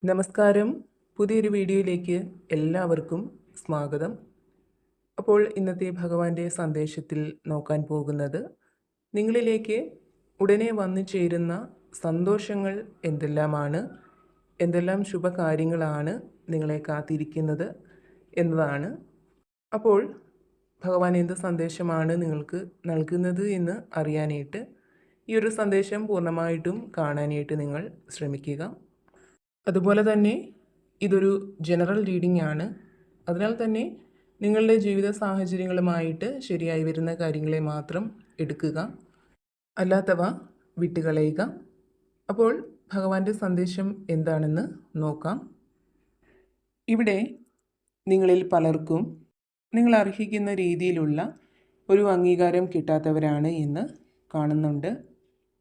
നമസ്കാരം. പുതിയൊരു വീഡിയോയിലേക്ക് എല്ലാവർക്കും സ്വാഗതം. അപ്പോൾ ഇന്നത്തെ ഭഗവാന്റെ സന്ദേശത്തിൽ നോക്കാൻ പോകുന്നത് നിങ്ങളിലേക്ക് ഉടനെ വന്നു ചേരുന്ന സന്തോഷങ്ങൾ എന്തെല്ലാമാണ്, എന്തെല്ലാം ശുഭകാര്യങ്ങളാണ് നിങ്ങളെ കാത്തിരിക്കുന്നത് എന്നതാണ്. അപ്പോൾ ഭഗവാൻ എന്ത് സന്ദേശമാണ് നിങ്ങൾക്ക് നൽകുന്നത് എന്ന് അറിയാനായിട്ട് ഈ ഒരു സന്ദേശം പൂർണ്ണമായിട്ടും കാണാനായിട്ട് നിങ്ങൾ ശ്രമിക്കുക. അതുപോലെ തന്നെ ഇതൊരു ജനറൽ റീഡിംഗ് ആണ്. അതിനാൽ തന്നെ നിങ്ങളുടെ ജീവിത സാഹചര്യങ്ങളുമായിട്ട് ശരിയായി വരുന്ന കാര്യങ്ങളെ മാത്രം എടുക്കുക, അല്ലാത്തവ വിട്ടുകളയുക. അപ്പോൾ ഭഗവാന്റെ സന്ദേശം എന്താണെന്ന് നോക്കാം. ഇവിടെ നിങ്ങളിൽ പലർക്കും നിങ്ങൾ അർഹിക്കുന്ന രീതിയിലുള്ള ഒരു അംഗീകാരം കിട്ടാത്തവരാണ് എന്ന് കാണുന്നുണ്ട്.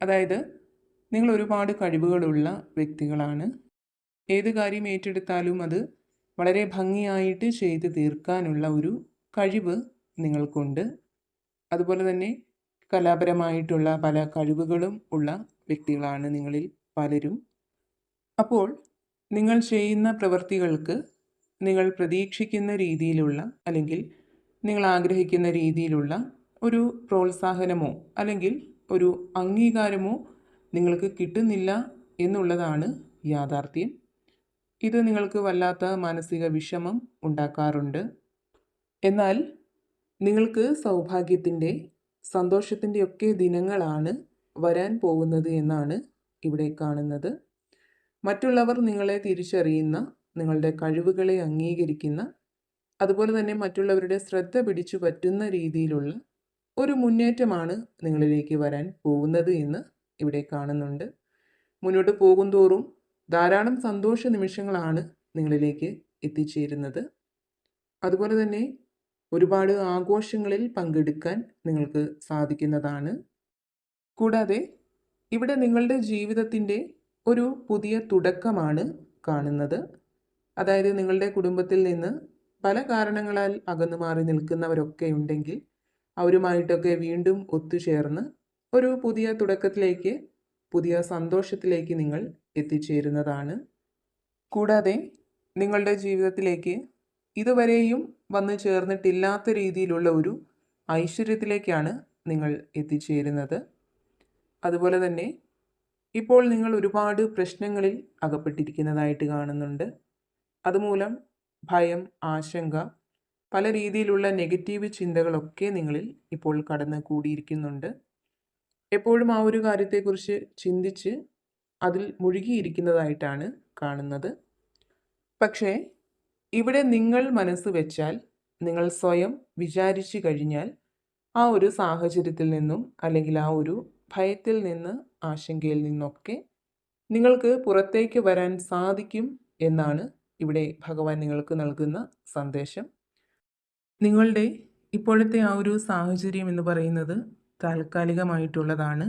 അതായത് നിങ്ങൾ ഒരുപാട് കഴിവുകളുള്ള വ്യക്തികളാണ്. ഏത് കാര്യം ഏറ്റെടുത്താലും അത് വളരെ ഭംഗിയായിട്ട് ചെയ്ത് തീർക്കാനുള്ള ഒരു കഴിവ് നിങ്ങൾക്കുണ്ട്. അതുപോലെ തന്നെ കലാപരമായിട്ടുള്ള പല കഴിവുകളും ഉള്ള വ്യക്തികളാണ് നിങ്ങളിൽ പലരും. അപ്പോൾ നിങ്ങൾ ചെയ്യുന്ന പ്രവൃത്തികൾക്ക് നിങ്ങൾ പ്രതീക്ഷിക്കുന്ന രീതിയിലുള്ള അല്ലെങ്കിൽ നിങ്ങൾ ആഗ്രഹിക്കുന്ന രീതിയിലുള്ള ഒരു പ്രോത്സാഹനമോ അല്ലെങ്കിൽ ഒരു അംഗീകാരമോ നിങ്ങൾക്ക് കിട്ടുന്നില്ല എന്നുള്ളതാണ് യാഥാർത്ഥ്യം. ഇത് നിങ്ങൾക്ക് വല്ലാത്ത മാനസിക വിഷമം ഉണ്ടാക്കാറുണ്ട്. എന്നാൽ നിങ്ങൾക്ക് സൗഭാഗ്യത്തിൻ്റെ, സന്തോഷത്തിൻ്റെ ഒക്കെ ദിനങ്ങളാണ് വരാൻ പോകുന്നത് എന്നാണ് ഇവിടെ കാണുന്നത്. മറ്റുള്ളവർ നിങ്ങളെ തിരിച്ചറിയുന്ന, നിങ്ങളുടെ കഴിവുകളെ അംഗീകരിക്കുന്ന, അതുപോലെ തന്നെ മറ്റുള്ളവരുടെ ശ്രദ്ധ പിടിച്ചു പറ്റുന്ന രീതിയിലുള്ള ഒരു മുന്നേറ്റമാണ് നിങ്ങളിലേക്ക് വരാൻ പോകുന്നത് എന്ന് ഇവിടെ കാണുന്നുണ്ട്. മുന്നോട്ട് പോകുന്തോറും ധാരാളം സന്തോഷ നിമിഷങ്ങളാണ് നിങ്ങളിലേക്ക് എത്തിച്ചേരുന്നത്. അതുപോലെ തന്നെ ഒരുപാട് ആഘോഷങ്ങളിൽ പങ്കെടുക്കാൻ നിങ്ങൾക്ക് സാധിക്കുന്നതാണ്. കൂടാതെ ഇവിടെ നിങ്ങളുടെ ജീവിതത്തിൻ്റെ ഒരു പുതിയ തുടക്കമാണ് കാണുന്നത്. അതായത് നിങ്ങളുടെ കുടുംബത്തിൽ നിന്ന് പല കാരണങ്ങളാൽ അകന്നു മാറി നിൽക്കുന്നവരൊക്കെ ഉണ്ടെങ്കിൽ അവരുമായിട്ടൊക്കെ വീണ്ടും ഒത്തുചേർന്ന് ഒരു പുതിയ തുടക്കത്തിലേക്ക്, പുതിയ സന്തോഷത്തിലേക്ക് നിങ്ങൾ എത്തിച്ചേരുന്നതാണ്. കൂടാതെ നിങ്ങളുടെ ജീവിതത്തിലേക്ക് ഇതുവരെയും വന്നു ചേർന്നിട്ടില്ലാത്ത രീതിയിലുള്ള ഒരു ഐശ്വര്യത്തിലേക്കാണ് നിങ്ങൾ എത്തിച്ചേരുന്നത്. അതുപോലെ തന്നെ ഇപ്പോൾ നിങ്ങൾ ഒരുപാട് പ്രശ്നങ്ങളിൽ അകപ്പെട്ടിരിക്കുന്നതായിട്ട് കാണുന്നുണ്ട്. അതുമൂലം ഭയം, ആശങ്ക, പല രീതിയിലുള്ള നെഗറ്റീവ് ചിന്തകളൊക്കെ നിങ്ങളിൽ ഇപ്പോൾ കടന്നു കൂടിയിരിക്കുന്നുണ്ട്. എപ്പോഴും ആ ഒരു കാര്യത്തെക്കുറിച്ച് ചിന്തിച്ച് അതിൽ മുഴുകിയിരിക്കുന്നതായിട്ടാണ് കാണുന്നത്. പക്ഷേ ഇവിടെ നിങ്ങൾ മനസ്സ് വെച്ചാൽ, നിങ്ങൾ സ്വയം വിചാരിച്ചു കഴിഞ്ഞാൽ ആ ഒരു സാഹചര്യത്തിൽ നിന്നും അല്ലെങ്കിൽ ആ ഒരു ഭയത്തിൽ നിന്ന്, ആശങ്കയിൽ നിന്നൊക്കെ നിങ്ങൾക്ക് പുറത്തേക്ക് വരാൻ സാധിക്കും എന്നാണ് ഇവിടെ ഭഗവാൻ നിങ്ങൾക്ക് നൽകുന്ന സന്ദേശം. നിങ്ങളുടെ ഇപ്പോഴത്തെ ആ ഒരു സാഹചര്യം എന്ന് പറയുന്നത് താൽക്കാലികമായിട്ടുള്ളതാണ്.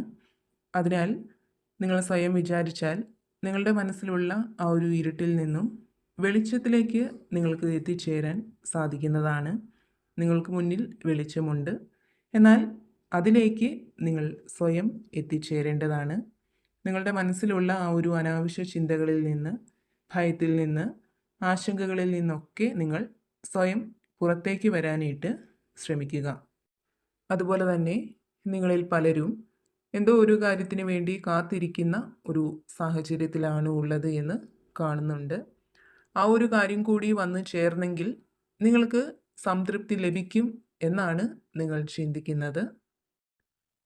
അതിനാൽ നിങ്ങൾ സ്വയം വിചാരിച്ചാൽ നിങ്ങളുടെ മനസ്സിലുള്ള ആ ഒരു ഇരുട്ടിൽ നിന്നും വെളിച്ചത്തിലേക്ക് നിങ്ങൾക്ക് എത്തിച്ചേരാൻ സാധിക്കുന്നതാണ്. നിങ്ങൾക്ക് മുന്നിൽ വെളിച്ചമുണ്ട്. എന്നാൽ അതിലേക്ക് നിങ്ങൾ സ്വയം എത്തിച്ചേരേണ്ടതാണ്. നിങ്ങളുടെ മനസ്സിലുള്ള ആ ഒരു അനാവശ്യ ചിന്തകളിൽ നിന്ന്, ഭയത്തിൽ നിന്ന്, ആശങ്കകളിൽ നിന്നൊക്കെ നിങ്ങൾ സ്വയം പുറത്തേക്ക് വരാനായിട്ട് ശ്രമിക്കുക. അതുപോലെ തന്നെ നിങ്ങളിൽ പലരും എന്തോ ഒരു കാര്യത്തിന് വേണ്ടി കാത്തിരിക്കുന്ന ഒരു സാഹചര്യത്തിലാണ് ഉള്ളത് എന്ന് കാണുന്നുണ്ട്. ആ ഒരു കാര്യം കൂടി വന്നു ചേർന്നെങ്കിൽ നിങ്ങൾക്ക് സംതൃപ്തി ലഭിക്കും എന്നാണ് നിങ്ങൾ ചിന്തിക്കുന്നത്.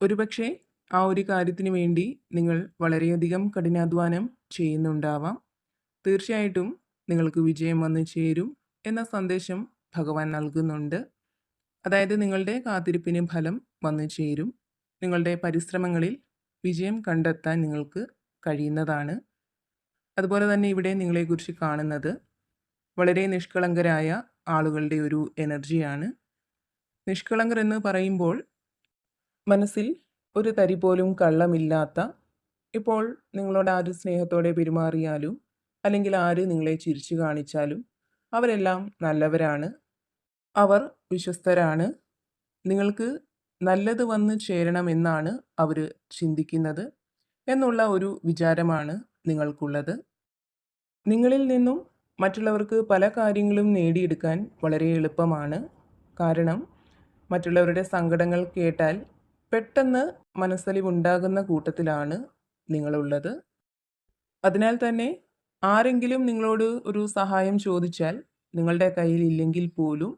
ഒരുപക്ഷെ ആ ഒരു കാര്യത്തിന് വേണ്ടി നിങ്ങൾ വളരെയധികം കഠിനാധ്വാനം ചെയ്യുന്നുണ്ടാവാം. തീർച്ചയായിട്ടും നിങ്ങൾക്ക് വിജയം വന്നു ചേരും എന്ന സന്ദേശം ഭഗവാൻ നൽകുന്നുണ്ട്. അതായത് നിങ്ങളുടെ കാത്തിരിപ്പിന് ഫലം വന്നു ചേരും. നിങ്ങളുടെ പരിശ്രമങ്ങളിൽ വിജയം കണ്ടെത്താൻ നിങ്ങൾക്ക് കഴിയുന്നതാണ്. അതുപോലെ തന്നെ ഇവിടെ നിങ്ങളെക്കുറിച്ച് കാണുന്നത് വളരെ നിഷ്കളങ്കരായ ആളുകളുടെ ഒരു എനർജിയാണ്. നിഷ്കളങ്കർ എന്ന് പറയുമ്പോൾ മനസ്സിൽ ഒരു തരി പോലും കള്ളമില്ലാത്ത, ഇപ്പോൾ നിങ്ങളോട് ആര് സ്നേഹത്തോടെ പെരുമാറിയാലും അല്ലെങ്കിൽ ആര് നിങ്ങളെ ചിരിച്ചു കാണിച്ചാലും അവരെല്ലാം നല്ലവരാണ്, അവർ വിശ്വസ്തരാണ്, നിങ്ങൾക്ക് നല്ലത് വന്ന് ചേരണമെന്നാണ് അവർ ചിന്തിക്കുന്നത് എന്നുള്ള ഒരു വിചാരമാണ് നിങ്ങൾക്കുള്ളത്. നിങ്ങളിൽ നിന്നും മറ്റുള്ളവർക്ക് പല കാര്യങ്ങളും നേടിയെടുക്കാൻ വളരെ എളുപ്പമാണ്. കാരണം മറ്റുള്ളവരുടെ സങ്കടങ്ങൾ കേട്ടാൽ പെട്ടെന്ന് മനസ്സലിവുണ്ടാകുന്ന കൂട്ടത്തിലാണ് നിങ്ങളുള്ളത്. അതിനാൽ തന്നെ ആരെങ്കിലും നിങ്ങളോട് ഒരു സഹായം ചോദിച്ചാൽ നിങ്ങളുടെ കയ്യിൽ ഇല്ലെങ്കിൽ പോലും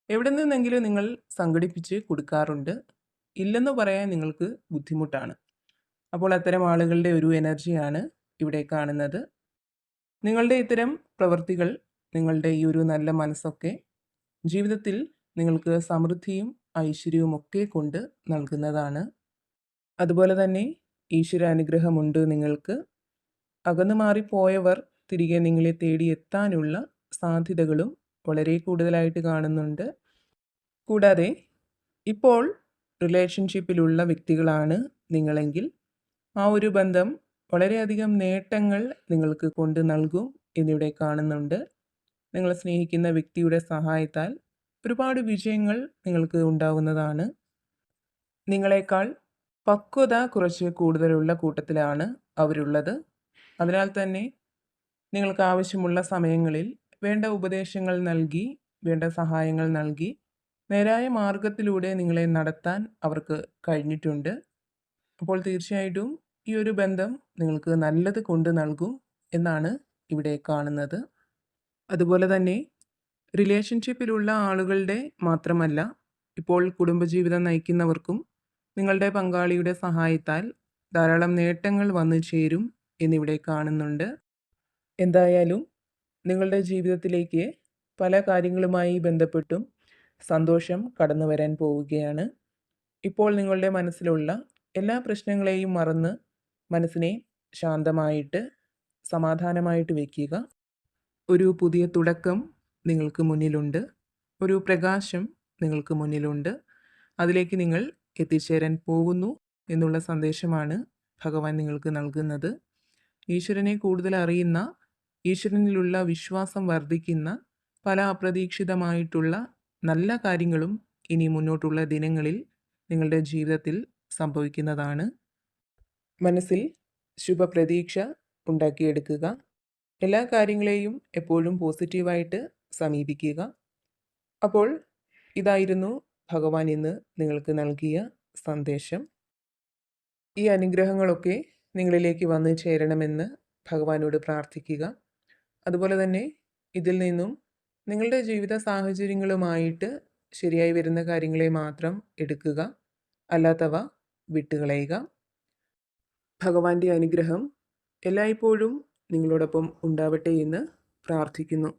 എവിടെ നിന്നെങ്കിലും നിങ്ങൾ സംഘടിപ്പിച്ച് കൊടുക്കാറുണ്ട്. ഇല്ലെന്ന് പറയാൻ നിങ്ങൾക്ക് ബുദ്ധിമുട്ടാണ്. അപ്പോൾ അത്തരം ആളുകളുടെ ഒരു എനർജിയാണ് ഇവിടെ കാണുന്നത്. നിങ്ങളുടെ ഇത്തരം പ്രവൃത്തികൾ, നിങ്ങളുടെ ഈ ഒരു നല്ല മനസ്സൊക്കെ ജീവിതത്തിൽ നിങ്ങൾക്ക് സമൃദ്ധിയും ഐശ്വര്യവും ഒക്കെ കൊണ്ട് നൽകുന്നതാണ്. അതുപോലെ തന്നെ ഈശ്വരാനുഗ്രഹമുണ്ട് നിങ്ങൾക്ക്. അകന്നു മാറിപ്പോയവർ തിരികെ നിങ്ങളെ തേടി എത്താനുള്ള സാധ്യതകളും വളരെ കൂടുതലായിട്ട് കാണുന്നുണ്ട്. കൂടാതെ ഇപ്പോൾ റിലേഷൻഷിപ്പിലുള്ള വ്യക്തികളാണ് നിങ്ങളെങ്കിൽ ആ ഒരു ബന്ധം വളരെയധികം നേട്ടങ്ങൾ നിങ്ങൾക്ക് കൊണ്ട് നൽകും എന്നിവിടെ കാണുന്നുണ്ട്. നിങ്ങൾ സ്നേഹിക്കുന്ന വ്യക്തിയുടെ സഹായത്താൽ ഒരുപാട് വിജയങ്ങൾ നിങ്ങൾക്ക് ഉണ്ടാവുന്നതാണ്. നിങ്ങളെക്കാൾ പക്വത കുറച്ച് കൂടുതലുള്ള കൂട്ടത്തിലാണ് അവരുള്ളത്. അതിനാൽ തന്നെ നിങ്ങൾക്ക് ആവശ്യമുള്ള സമയങ്ങളിൽ വേണ്ട ഉപദേശങ്ങൾ നൽകി, വേണ്ട സഹായങ്ങൾ നൽകി നേരായ മാർഗത്തിലൂടെ നിങ്ങളെ നടത്താൻ അവർക്ക് കഴിഞ്ഞിട്ടുണ്ട്. അപ്പോൾ തീർച്ചയായിട്ടും ഈ ഒരു ബന്ധം നിങ്ങൾക്ക് നല്ലത് കൊണ്ട് നൽകും എന്നാണ് ഇവിടെ കാണുന്നത്. അതുപോലെ തന്നെ റിലേഷൻഷിപ്പിലുള്ള ആളുകളുടെ മാത്രമല്ല, ഇപ്പോൾ കുടുംബജീവിതം നയിക്കുന്നവർക്കും നിങ്ങളുടെ പങ്കാളിയുടെ സഹായത്താൽ ധാരാളം നേട്ടങ്ങൾ വന്നു ചേരും എന്നിവിടെ കാണുന്നുണ്ട്. എന്തായാലും നിങ്ങളുടെ ജീവിതത്തിലേക്ക് പല കാര്യങ്ങളുമായി ബന്ധപ്പെട്ടും സന്തോഷം കടന്നു വരാൻ പോവുകയാണ്. ഇപ്പോൾ നിങ്ങളുടെ മനസ്സിലുള്ള എല്ലാ പ്രശ്നങ്ങളെയും മറന്ന് മനസ്സിനെ ശാന്തമായിട്ട് സമാധാനമായിട്ട് വയ്ക്കുക. ഒരു പുതിയ തുടക്കം നിങ്ങൾക്ക് മുന്നിലുണ്ട്. ഒരു പ്രകാശം നിങ്ങൾക്ക് മുന്നിലുണ്ട്. അതിലേക്ക് നിങ്ങൾ എത്തിച്ചേരാൻ പോകുന്നു എന്നുള്ള സന്ദേശമാണ് ഭഗവാൻ നിങ്ങൾക്ക് നൽകുന്നത്. ഈശ്വരനെ കൂടുതൽ അറിയുന്ന, ഈശ്വരനിലുള്ള വിശ്വാസം വർദ്ധിക്കുന്ന, പല അപ്രതീക്ഷിതമായിട്ടുള്ള നല്ല കാര്യങ്ങളും ഇനി മുന്നോട്ടുള്ള ദിനങ്ങളിൽ നിങ്ങളുടെ ജീവിതത്തിൽ സംഭവിക്കുന്നതാണ്. മനസ്സിൽ ശുഭപ്രതീക്ഷ ഉണ്ടാക്കിയെടുക്കുക. എല്ലാ കാര്യങ്ങളെയും എപ്പോഴും പോസിറ്റീവായിട്ട് സമീപിക്കുക. അപ്പോൾ ഇതായിരുന്നു ഭഗവാൻ ഇന്ന് നിങ്ങൾക്ക് നൽകിയ സന്ദേശം. ഈ അനുഗ്രഹങ്ങളൊക്കെ നിങ്ങളിലേക്ക് വന്നു ചേരണമെന്ന് ഭഗവാനോട് പ്രാർത്ഥിക്കുക. അതുപോലെ തന്നെ ഇതിൽ നിന്നും നിങ്ങളുടെ ജീവിത സാഹചര്യങ്ങളുമായിട്ട് ശരിയായി വരുന്ന കാര്യങ്ങളെ മാത്രം എടുക്കുക, അല്ലാത്തവ വിട്ടുകളയുക. ഭഗവാന്റെ അനുഗ്രഹം എല്ലായ്പ്പോഴും നിങ്ങളോടൊപ്പം ഉണ്ടാവട്ടെ എന്ന് പ്രാർത്ഥിക്കുന്നു.